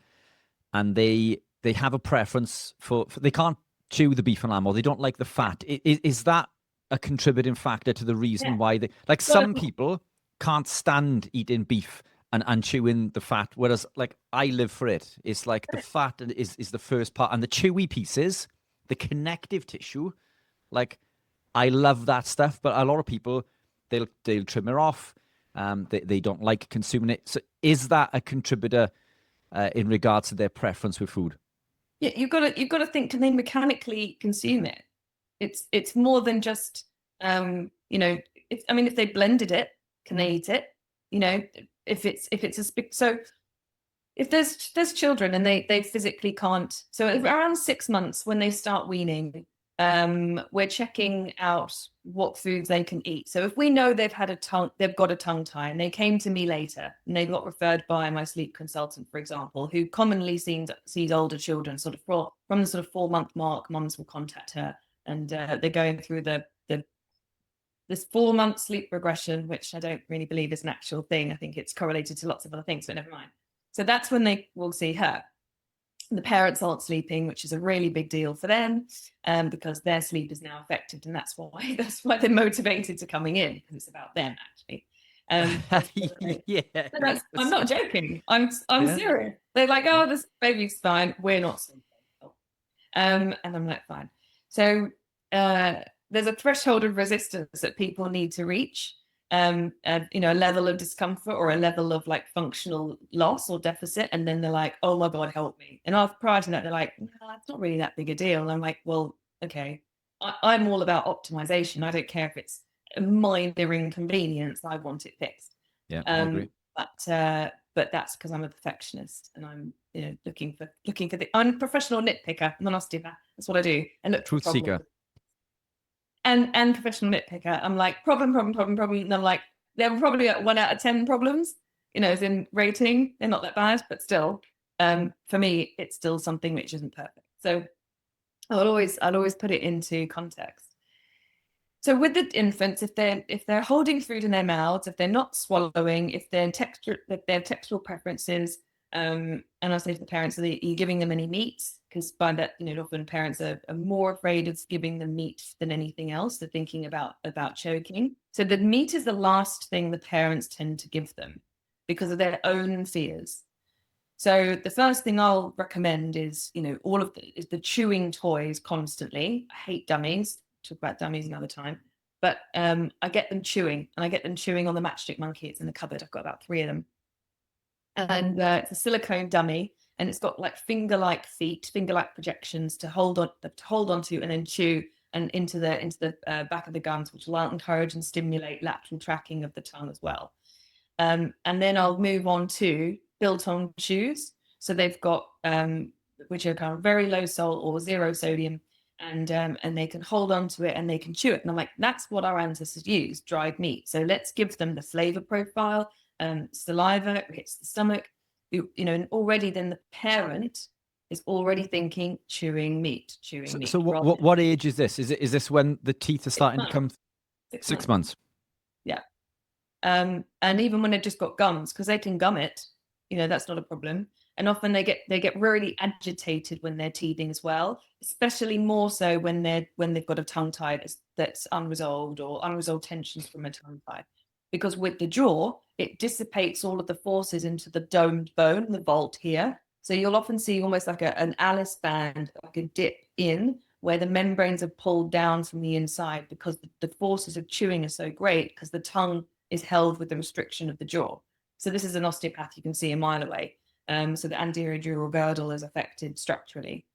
and they have a preference for they can't chew the beef and lamb, or they don't like the fat, is that a contributing factor to the reason why they, like, some people can't stand eating beef and chewing the fat, whereas like I live for it. It's like the fat is the first part, and the chewy pieces, the connective tissue, like I love that stuff. But a lot of people, they'll trim it off. They don't like consuming it. So is that a contributor in regards to their preference with food? Yeah, you've got to think, can they mechanically consume it? It's more than just if they blended it, can they eat it? If it's a so if there's children and they physically can't, so around 6 months when they start weaning, we're checking out what foods they can eat. So if we know they've got a tongue tie, and they came to me later and they got referred by my sleep consultant, for example, who commonly sees older children sort of from the sort of 4-month mark, mums will contact her, and they're going through this 4-month sleep regression, which I don't really believe is an actual thing. I think it's correlated to lots of other things, but never mind. So that's when they will see her. The parents aren't sleeping, which is a really big deal for them, because their sleep is now affected, and that's why they're motivated to coming in, because it's about them actually. Yeah, I'm not joking. I'm serious. They're like, oh, this baby's fine. We're not sleeping. And I'm like, fine. So there's a threshold of resistance that people need to reach. A level of discomfort or a level of like functional loss or deficit, and then they're like, oh my God, help me. And prior to that, they're like, no, it's not really that big a deal. And I'm like, well, okay, I'm all about optimization. I don't care if it's a minor inconvenience. I want it fixed. Yeah, I agree. But that's because I'm a perfectionist, and I'm looking for I'm a professional nitpicker. I'm an osteopath. That's what I do. And look, Truth seeker. And professional nitpicker. I'm like, problem. And I'm like, they're probably at 1 out of 10 problems, as in rating. They're not that bad, but still, for me, it's still something which isn't perfect. So I'll always put it into context. So with the infants, if they're holding food in their mouths, if they're not swallowing, if their textural preferences, and I say to the parents, are you giving them any meats? Because by that, often parents are more afraid of giving them meat than anything else. They're thinking about choking. So the meat is the last thing the parents tend to give them because of their own fears. So the first thing I'll recommend is, all of the chewing toys constantly. I hate dummies. Talk about dummies another time. But I get them chewing, and I get them chewing on the matchstick monkey. It's in the cupboard. I've got about 3 of them. And it's a silicone dummy, and it's got like finger-like feet, finger-like projections to hold on to, and then chew and into the back of the gums, which will encourage and stimulate lateral tracking of the tongue as well. And then I'll move on to built-on chews. So they've got which are kind of very low salt or 0 sodium, and they can hold on to it and they can chew it. And I'm like, that's what our ancestors used, dried meat. So let's give them the flavor profile. Saliva hits the stomach, and already then the parent is already thinking chewing meat. So what age is this? Is this when the teeth are starting to come? 6 months. Yeah. And even when they've just got gums, because they can gum it, that's not a problem. And often they get really agitated when they're teething as well, especially more so when they've got a tongue tie that's unresolved, or unresolved tensions from a tongue tie. Because with the jaw, it dissipates all of the forces into the domed bone, the vault here. So you'll often see almost like an Alice band, like a dip in, where the membranes are pulled down from the inside, because the forces of chewing are so great, because the tongue is held with the restriction of the jaw. So this is an osteopath you can see a mile away. So the anterior dural girdle is affected structurally,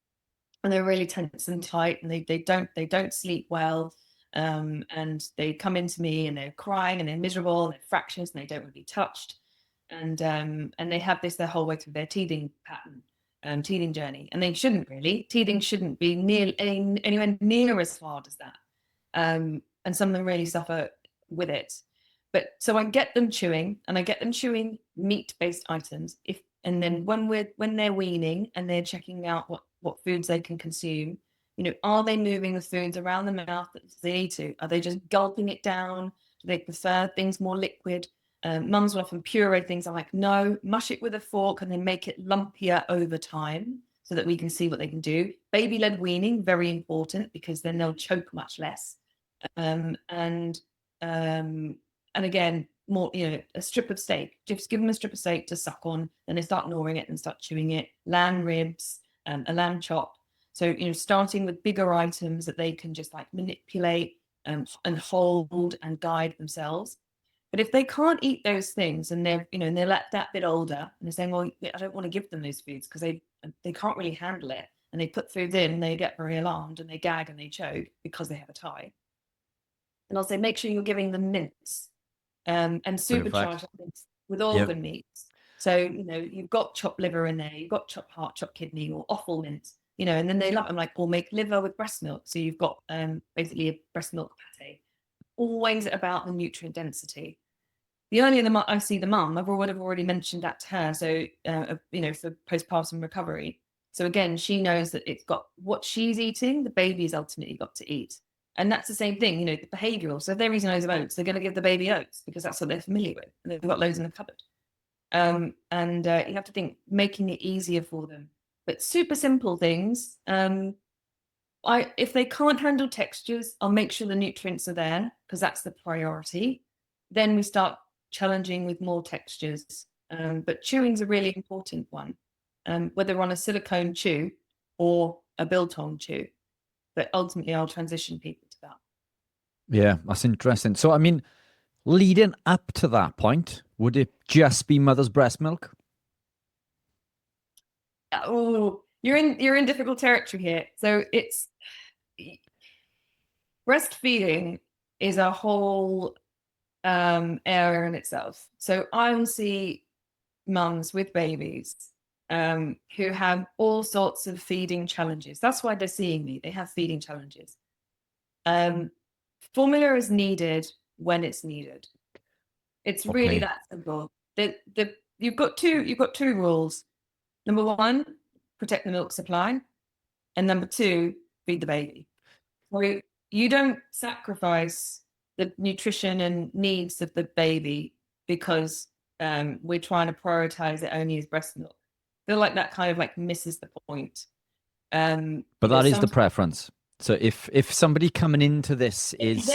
and they're really tense and tight, and they don't sleep well. And they come into me and they're crying and they're miserable and they're fractious and they don't want to be touched. And they have this their whole way through their teething pattern, teething journey. And they shouldn't really. Teething shouldn't be anywhere near as hard as that. And some of them really suffer with it. But so I get them chewing, and I get them chewing meat-based items. And then when they're weaning and they're checking out what foods they can consume, are they moving the foods around the mouth that they need to? Are they just gulping it down? Do they prefer things more liquid? Mums will often puree things. I'm like, no, mush it with a fork and then make it lumpier over time so that we can see what they can do. Baby-led weaning, very important, because then they'll choke much less. And again, more, a strip of steak. Just give them a strip of steak to suck on, then they start gnawing it and start chewing it. Lamb ribs, a lamb chop. So, starting with bigger items that they can just like manipulate and hold and guide themselves. But if they can't eat those things, and they're that bit older, and they're saying, well, I don't want to give them those foods because they can't really handle it, and they put foods in, they get very alarmed and they gag and they choke because they have a tie. And I'll say, make sure you're giving them mince and supercharged mince with organ meats. So, you've got chopped liver in there, you've got chopped heart, chopped kidney, or offal mince, and then they love them, like, or make liver with breast milk. So you've got basically a breast milk pate. Always about the nutrient density. The earlier I see the mum, I would have already mentioned that to her. So, for postpartum recovery. So again, she knows that it's got what she's eating, the baby's ultimately got to eat. And that's the same thing, the behavioral. So if they're eating loads of oats, they're going to give the baby oats because that's what they're familiar with. And they've got loads in the cupboard. You have to think making it easier for them. But super simple things. If they can't handle textures, I'll make sure the nutrients are there because that's the priority. Then we start challenging with more textures. But chewing's a really important one, whether on a silicone chew or a biltong chew. But ultimately, I'll transition people to that. Yeah, that's interesting. So, I mean, leading up to that point, would it just be mother's breast milk? Oh, you're in difficult territory here. So it's breastfeeding is a whole area in itself. So I see mums with babies who have all sorts of feeding challenges. That's why they're seeing me. They have feeding challenges. Formula is needed when it's needed. It's really that simple. You've got two rules. Number one, protect the milk supply, and number two, feed the baby. So you don't sacrifice the nutrition and needs of the baby because we're trying to prioritize it only as breast milk. I feel like that kind of like misses the point. But that is the preference. So if somebody coming into this is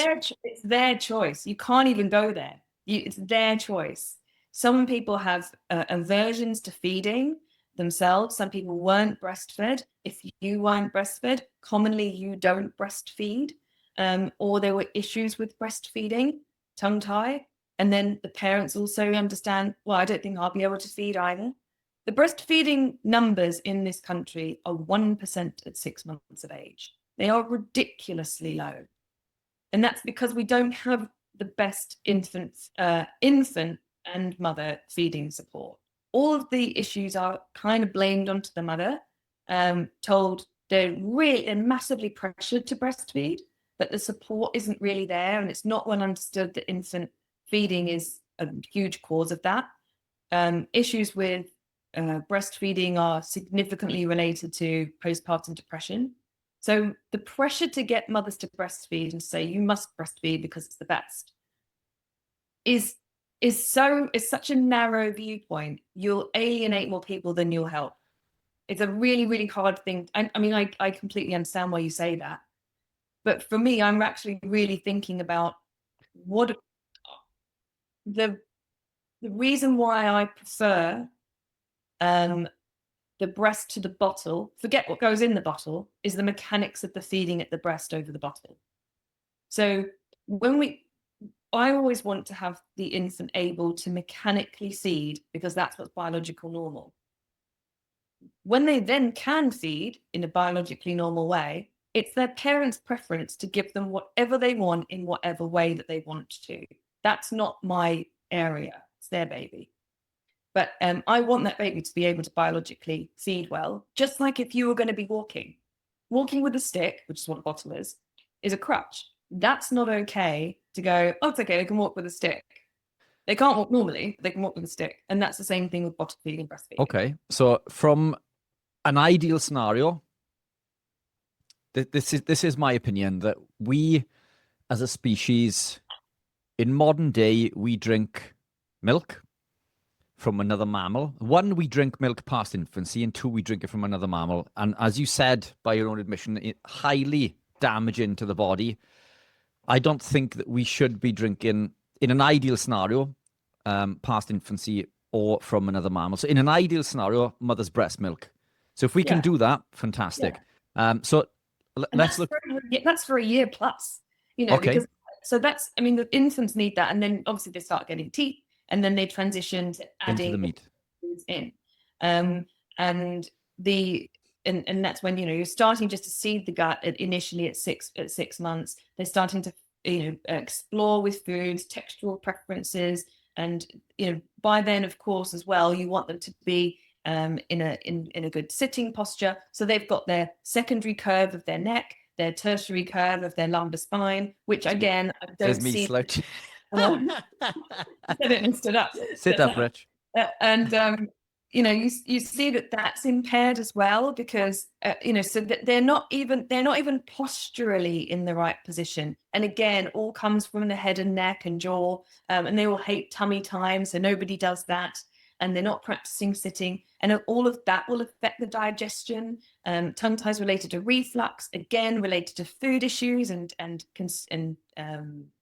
it's their choice. You can't even go there. It's their choice. Some people have aversions to feeding themselves. Some people weren't breastfed. If you weren't breastfed, commonly you don't breastfeed, or there were issues with breastfeeding, tongue tie, and then the parents also understand, well, I don't think I'll be able to feed either. The breastfeeding numbers in this country are 1% at 6 months of age. They are ridiculously low. And that's because we don't have the best infant and mother feeding support. All of the issues are kind of blamed onto the mother, told they're massively pressured to breastfeed, but the support isn't really there. And it's not well understood that infant feeding is a huge cause of that. Issues with breastfeeding are significantly related to postpartum depression. So the pressure to get mothers to breastfeed and say you must breastfeed because it's the best is such a narrow viewpoint. You'll alienate more people than you'll help. It's a really, really hard thing. I mean, I completely understand why you say that. But for me, I'm actually really thinking about what the reason why I prefer the breast to the bottle, forget what goes in the bottle, is the mechanics of the feeding at the breast over the bottle. So I always want to have the infant able to mechanically feed because that's what's biological normal. When they then can feed in a biologically normal way, it's their parents' preference to give them whatever they want in whatever way that they want to. That's not my area. It's their baby. But I want that baby to be able to biologically feed well, just like if you were going to be walking. Walking with a stick, which is what a bottle is a crutch. That's not okay to go, oh, it's okay, they can walk with a stick. They can't walk normally, but they can walk with a stick. And that's the same thing with bottle feeding and breastfeeding. Okay. So from an ideal scenario, this is my opinion, that we as a species in modern day, we drink milk from another mammal. One, we drink milk past infancy, and two, we drink it from another mammal. And as you said, by your own admission, it highly damaging to the body. I don't think that we should be drinking, in an ideal scenario, past infancy or from another mammal. So in an ideal scenario, mother's breast milk. So if we can do that, fantastic. So let's look. That's for a year plus, because so that's, I mean, the infants need that. And then obviously they start getting teeth and then they transition to adding into the meat in. And that's when, you're starting just to seed the gut initially at 6 months. They're starting to, explore with foods, textural preferences, And by then, of course, as well, you want them to be in a good sitting posture. So they've got their secondary curve of their neck, their tertiary curve of their lumbar spine, which again, I don't see. Slouch. I didn't stood up. Sit up, Rich. And you see that that's impaired as well, because so that they're not even posturally in the right position. And again, all comes from the head and neck and jaw, and they all hate tummy time, so nobody does that. And they're not practicing sitting, and all of that will affect the digestion. Tongue ties related to reflux, again related to food issues and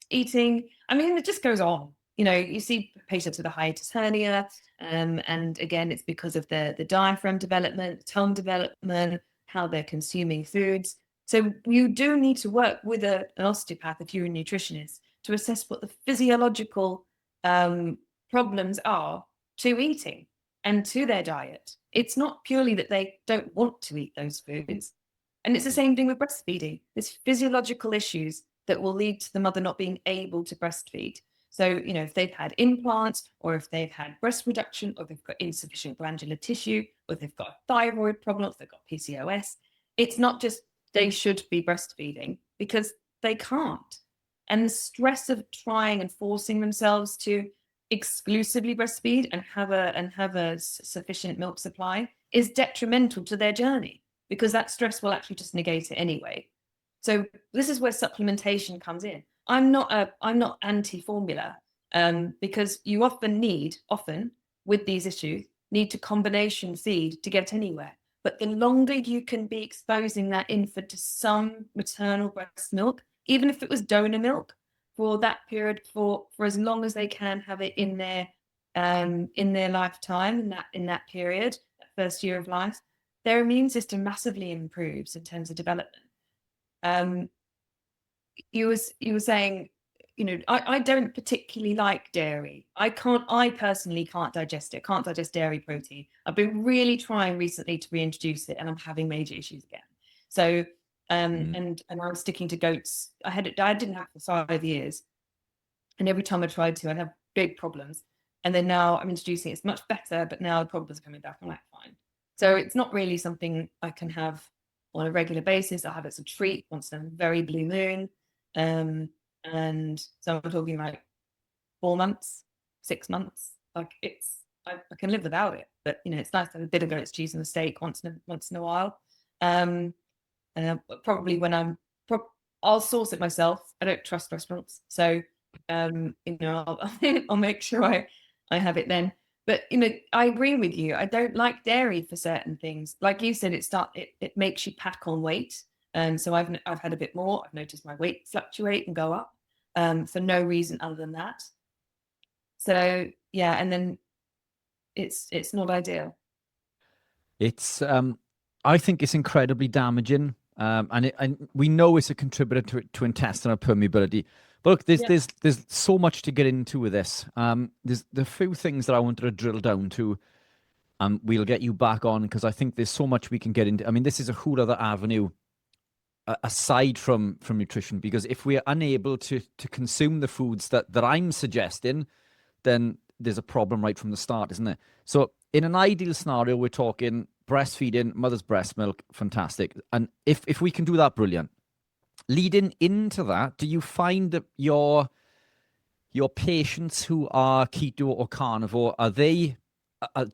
eating. I mean, it just goes on. You see patients with a hiatus hernia, and again, it's because of the diaphragm development, tongue development, how they're consuming foods. So you do need to work with an osteopath if you're a nutritionist to assess what the physiological problems are to eating and to their diet. It's not purely that they don't want to eat those foods. And it's the same thing with breastfeeding. There's physiological issues that will lead to the mother not being able to breastfeed. So, if they've had implants, or if they've had breast reduction, or they've got insufficient glandular tissue, or they've got a thyroid problem, or they've got PCOS, it's not just they should be breastfeeding, because they can't. And the stress of trying and forcing themselves to exclusively breastfeed and have a sufficient milk supply is detrimental to their journey, because that stress will actually just negate it anyway. So this is where supplementation comes in. I'm not anti-formula, because you often with these issues need to combination feed to get anywhere. But the longer you can be exposing that infant to some maternal breast milk, even if it was donor milk, for that period, for as long as they can have it in their lifetime, in that period, that first year of life, their immune system massively improves in terms of development. You were saying, I don't particularly like dairy. I personally can't digest it. Can't digest dairy protein. I've been really trying recently to reintroduce it, and I'm having major issues again. So, and I'm sticking to goats. I didn't have it for 5 years, and every time I tried to, I'd have big problems. And then now I'm introducing it. It's much better, but now the problems are coming back. I'm like, fine. So it's not really something I can have on a regular basis. I have it as a treat once in a very blue moon. And so I'm talking like 4 months, 6 months. Like I can live without it, but it's nice to have a bit of goat's cheese and a steak once in a while. And probably when I'll source it myself. I don't trust restaurants, so I'll make sure I have it then. But I agree with you. I don't like dairy for certain things. Like you said, it makes you pack on weight. So I've had a bit more. I've noticed my weight fluctuate and go up for no reason other than that. So yeah, and then it's not ideal. It's I think it's incredibly damaging, and we know it's a contributor to intestinal permeability. But look, there's so much to get into with this. There's the few things that I wanted to drill down to. We'll get you back on, because I think there's so much we can get into. I mean, this is a whole other avenue aside from nutrition, because if we're unable to consume the foods that I'm suggesting, then there's a problem right from the start, isn't it? So in an ideal scenario, we're talking breastfeeding, mother's breast milk, fantastic. And if we can do that, brilliant. Leading into that, do you find that your patients who are keto or carnivore, do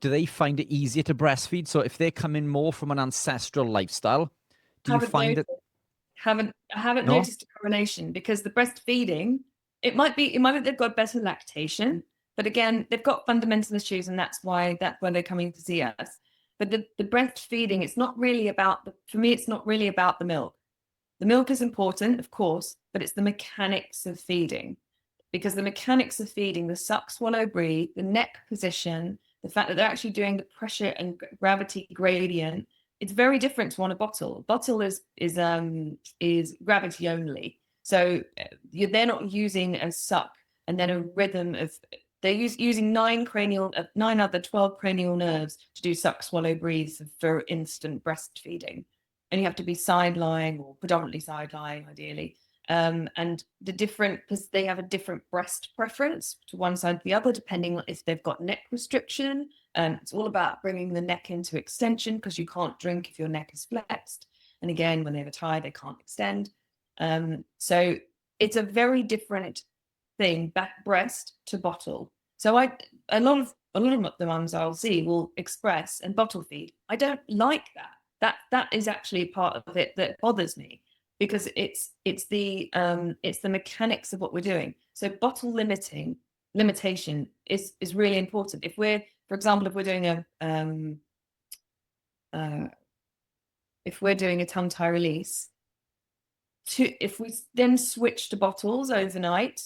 they find it easier to breastfeed? So if they come in more from an ancestral lifestyle, do you find it? I haven't noticed a correlation, because the breastfeeding, it might be they've got better lactation, but again, they've got fundamental issues, and that's why they're coming to see us. But the breastfeeding, it's not really about for me, it's not really about the milk. The milk is important, of course, but it's the mechanics of feeding, because the mechanics of feeding, the suck, swallow, breathe, the neck position, the fact that they're actually doing the pressure and gravity gradient, it's very different to on a bottle. Bottle is gravity only. So they're not using a suck and then a rhythm of, they're using 12 cranial nerves to do suck, swallow, breathe for instant breastfeeding. And you have to be side lying, or predominantly side lying, ideally. And because they have a different breast preference to one side or the other, depending on if they've got neck restriction. It's all about bringing the neck into extension, because you can't drink if your neck is flexed. And again, when they have a tie, they can't extend. So it's a very different thing, back breast to bottle. So a lot of the mums I'll see will express and bottle feed. I don't like that. That is actually part of it that bothers me, because it's the mechanics of what we're doing. So bottle limitation is really important. If we're, for example, if we're doing a tongue tie release, if we then switch to bottles overnight,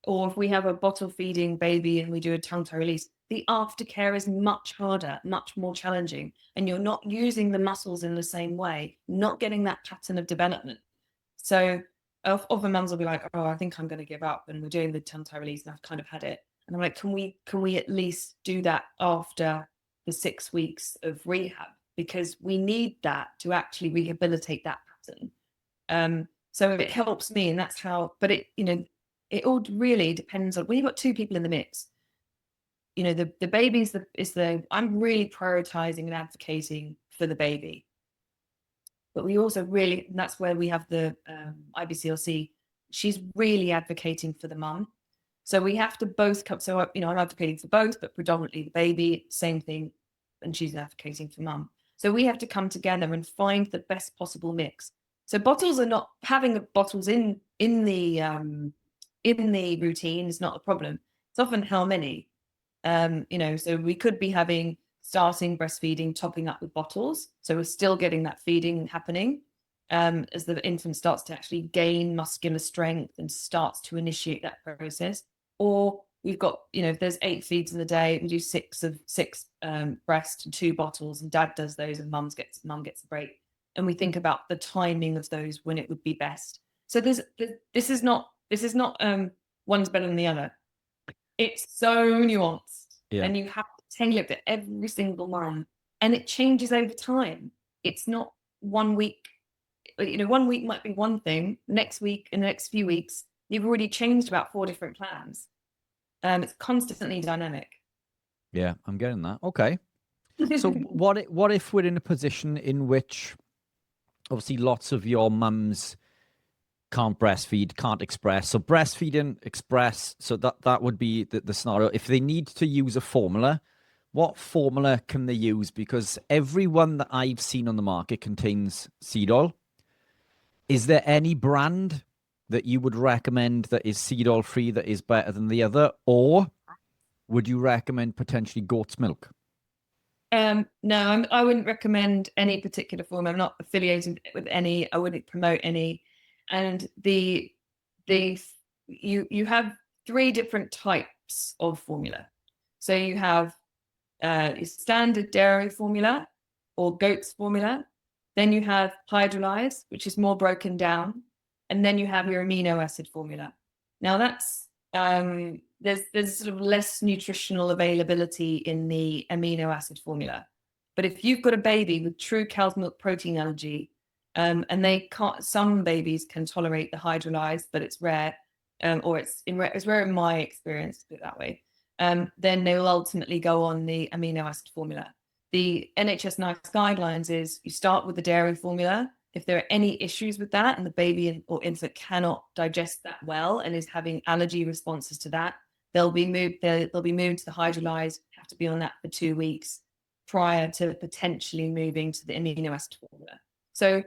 or if we have a bottle feeding baby and we do a tongue tie release, the aftercare is much harder, much more challenging, and you're not using the muscles in the same way, not getting that pattern of development. So often mums will be like, oh, I think I'm going to give up, and we're doing the tongue tie release and I've kind of had it. And I'm like, can we at least do that after the 6 weeks of rehab? Because we need that to actually rehabilitate that pattern. So it helps me, and that's how, but it all really depends on when you've got two people in the mix. The baby's I'm really prioritizing and advocating for the baby. But we also really, and that's where we have the IBCLC, she's really advocating for the mum. So we have to both come. So, I'm advocating for both, but predominantly the baby, same thing. And she's advocating for mum. So we have to come together and find the best possible mix. So bottles are not, having bottles in the routine is not a problem. It's often how many, so we could be starting breastfeeding, topping up with bottles. So we're still getting that feeding happening as the infant starts to actually gain muscular strength and starts to initiate that process. Or we've got, if there's 8 feeds in the day, we do 6 breast and 2 bottles, and dad does those, and mum gets a break. And we think about the timing of those when it would be best. So this is not one's better than the other. It's so nuanced, and you have to take a look at every single one, and it changes over time. It's not 1 week. 1 week might be one thing. Next week, in the next few weeks, you've already changed about 4 different plans. It's constantly dynamic. Yeah, I'm getting that. Okay. So what if we're in a position in which, obviously, lots of your mums can't breastfeed, can't express. So breastfeeding, express. So that would be the scenario. If they need to use a formula, what formula can they use? Because every one that I've seen on the market contains seed oil. Is there any brand that you would recommend that is seed oil free that is better than the other? Or would you recommend potentially goat's milk? No, I wouldn't recommend any particular formula. I'm not affiliated with any. I wouldn't promote any. And you have 3 different types of formula. So you have standard dairy formula or goat's formula. Then you have hydrolyzed, which is more broken down, and then you have your amino acid formula. Now that's there's sort of less nutritional availability in the amino acid formula. But if you've got a baby with true cow's milk protein allergy, and they can't, some babies can tolerate the hydrolyzed, but it's rare, or it's rare in my experience, to put it that way. Then they will ultimately go on the amino acid formula. The NHS NICE guidelines is you start with the dairy formula. If there are any issues with that and the baby or infant cannot digest that well and is having allergy responses to that, they'll be moved to the hydrolyzed, have to be on that for 2 weeks prior to potentially moving to the amino acid formula. So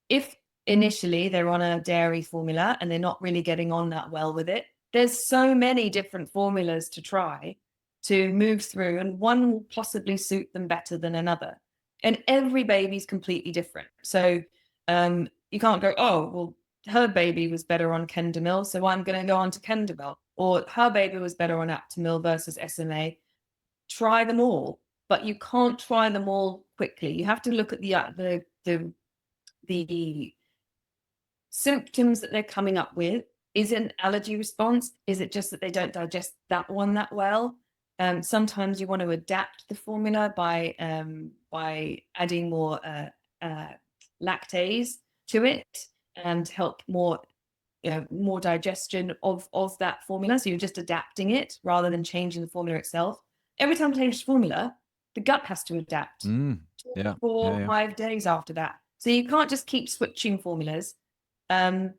if initially they're on a dairy formula and they're not really getting on that well with it, there's so many different formulas to try to move through, and one will possibly suit them better than another. And every baby's completely different. So you can't go, oh, well, her baby was better on Kendamil, so I'm going to go on to Kendamil. Or her baby was better on Aptamil versus SMA. Try them all, but you can't try them all quickly. You have to look at the symptoms that they're coming up with. Is it an allergy response? Is it just that they don't digest that one that well? Sometimes you want to adapt the formula by adding more lactase to it. and help more, more digestion of that formula. So you're just adapting it rather than changing the formula itself. Every time you change the formula, the gut has to adapt. Yeah. 4 or 5 days after that. So you can't just keep switching formulas. But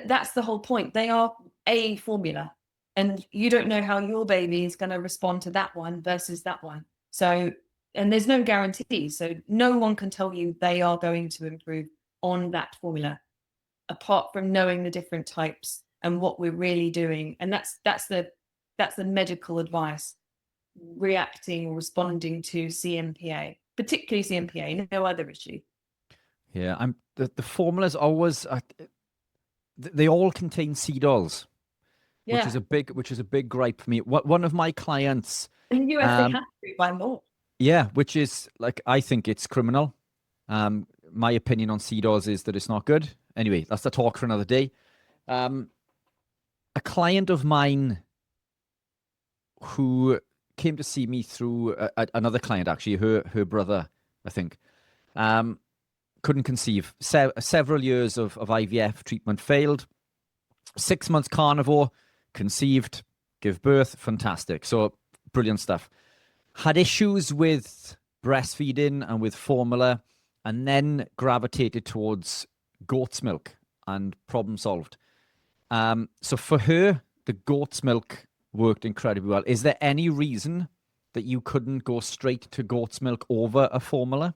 that's the whole point. They are a formula, and you don't know how your baby is going to respond to that one versus that one. So, and there's no guarantee. So no one can tell you they are going to improve on that formula, apart from knowing the different types and what we're really doing. And that's the medical advice, reacting or responding to CMPA, particularly CMPA, no other issue. Yeah, the formulas always they all contain seed oils, which is a big gripe for me. One of my clients in the US, they have to by law. Yeah, which is like, I think it's criminal. My opinion on seed oils is that it's not good. Anyway, that's the talk for another day. A client of mine who came to see me through another client, actually, her brother, I think, couldn't conceive. Several years of IVF treatment failed. 6 months carnivore, conceived, give birth, fantastic. So brilliant stuff. Had issues with breastfeeding and with formula, and then gravitated towards goat's milk, and problem solved. So for her, the goat's milk worked incredibly well. Is there any reason that you couldn't go straight to goat's milk over a formula?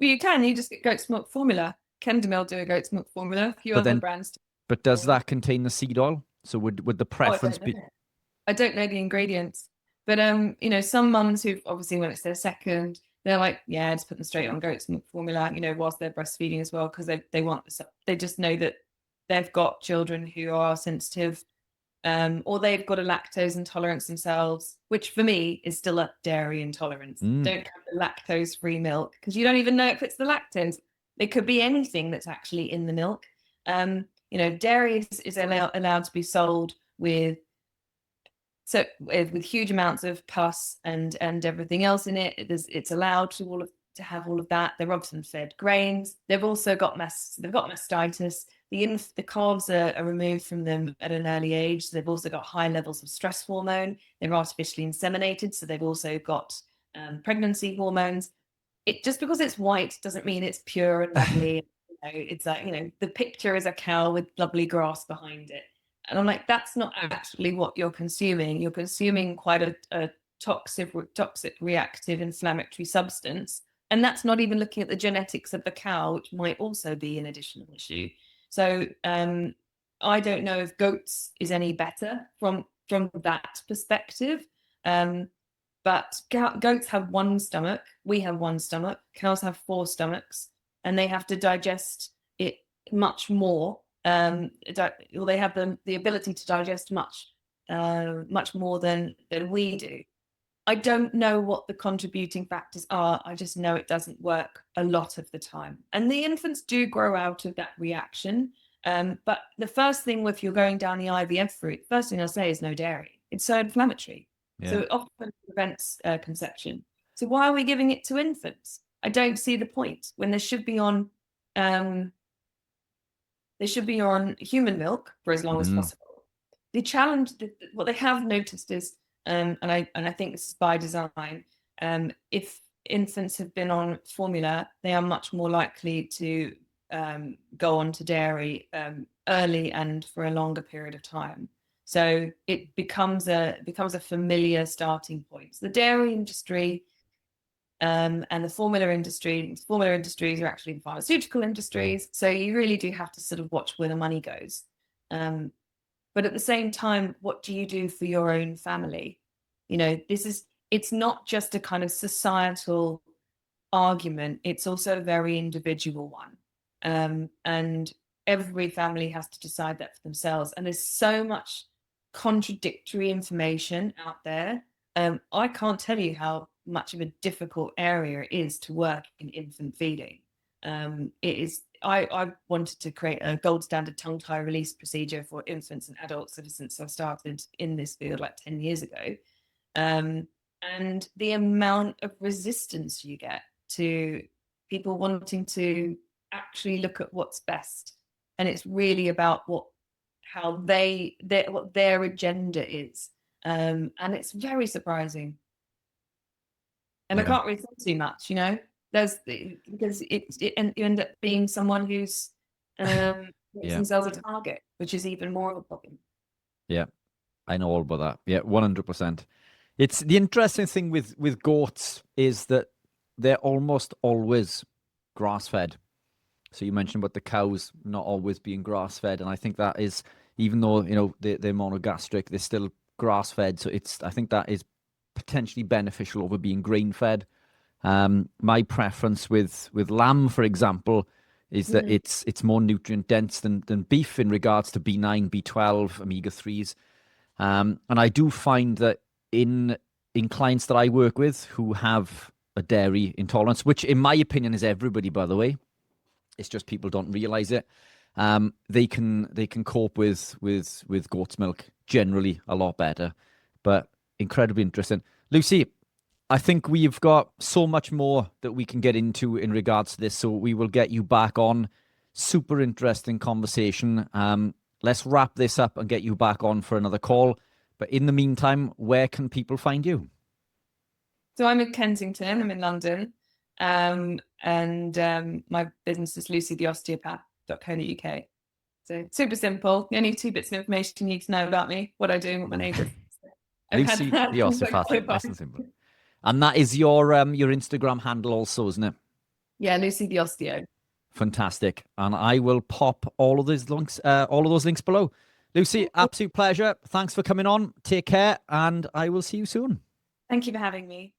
Well, you can. You just get goat's milk formula. Kendamil do a goat's milk formula. A few other brands do. But does that contain the seed oil? So would the preference be? I don't know the ingredients, but some mums who obviously, when it's their second, they're like, yeah, just put them straight on goat's milk formula, whilst they're breastfeeding as well, because they want this. They just know that they've got children who are sensitive, or they've got a lactose intolerance themselves, which for me is still a dairy intolerance. Don't have the lactose-free milk, because you don't even know if it's the lactose. It could be anything that's actually in the milk. Dairy is allowed to be sold with huge amounts of pus and everything else in it. It's allowed to have all of that. They're often fed grains. They've also got mastitis. The calves are removed from them at an early age. So they've also got high levels of stress hormone. They're artificially inseminated, so they've also got pregnancy hormones. It just because it's white doesn't mean it's pure and lovely. It's like, the picture is a cow with lovely grass behind it. And I'm like, that's not actually what you're consuming. You're consuming quite a toxic, reactive, inflammatory substance. And that's not even looking at the genetics of the cow, which might also be an additional issue. So I don't know if goats is any better from that perspective. But goats have one stomach. We have one stomach. Cows have 4 stomachs, and they have to digest it much more. They have the ability to digest much more than we do. I don't know what the contributing factors are. I just know it doesn't work a lot of the time. And the infants do grow out of that reaction. But the first thing, if you're going down the IVF route, first thing I'll say is no dairy. It's so inflammatory. Yeah. So it often prevents conception. So why are we giving it to infants? I don't see the point when they should be on human milk for as long as possible. The challenge, what they have noticed is, and I think this is by design, if infants have been on formula, they are much more likely to go on to dairy early and for a longer period of time. So it becomes a familiar starting point. So the dairy industry and the formula industries are actually the pharmaceutical industries. So you really do have to sort of watch where the money goes. But at the same time, what do you do for your own family? It's not just a kind of societal argument. It's also a very individual one. And every family has to decide that for themselves. And there's so much contradictory information out there. I can't tell you how much of a difficult area it is to work in infant feeding. It is. I wanted to create a gold standard tongue tie release procedure for infants and adults ever since I started in this field like 10 years ago. And the amount of resistance you get to people wanting to actually look at what's best. And it's really about what their agenda is. And it's very surprising. And I can't really say too much, because you end up being someone who's makes themselves a target, which is even more of a problem. Yeah, I know all about that. Yeah, 100%. It's the interesting thing with goats is that they're almost always grass-fed. So you mentioned about the cows not always being grass-fed, and I think that is, even though they're monogastric, they're still grass-fed. So I think that is potentially beneficial over being grain-fed. My preference with lamb, for example, is that it's more nutrient dense than beef in regards to B9, B12, omega-3s. And I do find that in clients that I work with who have a dairy intolerance, which in my opinion is everybody, by the way, it's just people don't realize it. They can cope with goat's milk generally a lot better, but incredibly interesting. Lucy, I think we've got so much more that we can get into in regards to this, so we will get you back on. Super interesting conversation. Let's wrap this up and get you back on for another call. But in the meantime, where can people find you? So I'm in Kensington. I'm in London. And my business is lucytheosteopath.co.uk. So super simple. The only 2 bits of information you need to know about me, what I do and what my name is. Lucy the Osteopath. Nice and simple. And that is your Instagram handle also, isn't it? Yeah, Lucy the Osteo. Fantastic. And I will pop all of those links below. Lucy, absolute pleasure. Thanks for coming on. Take care, and I will see you soon. Thank you for having me.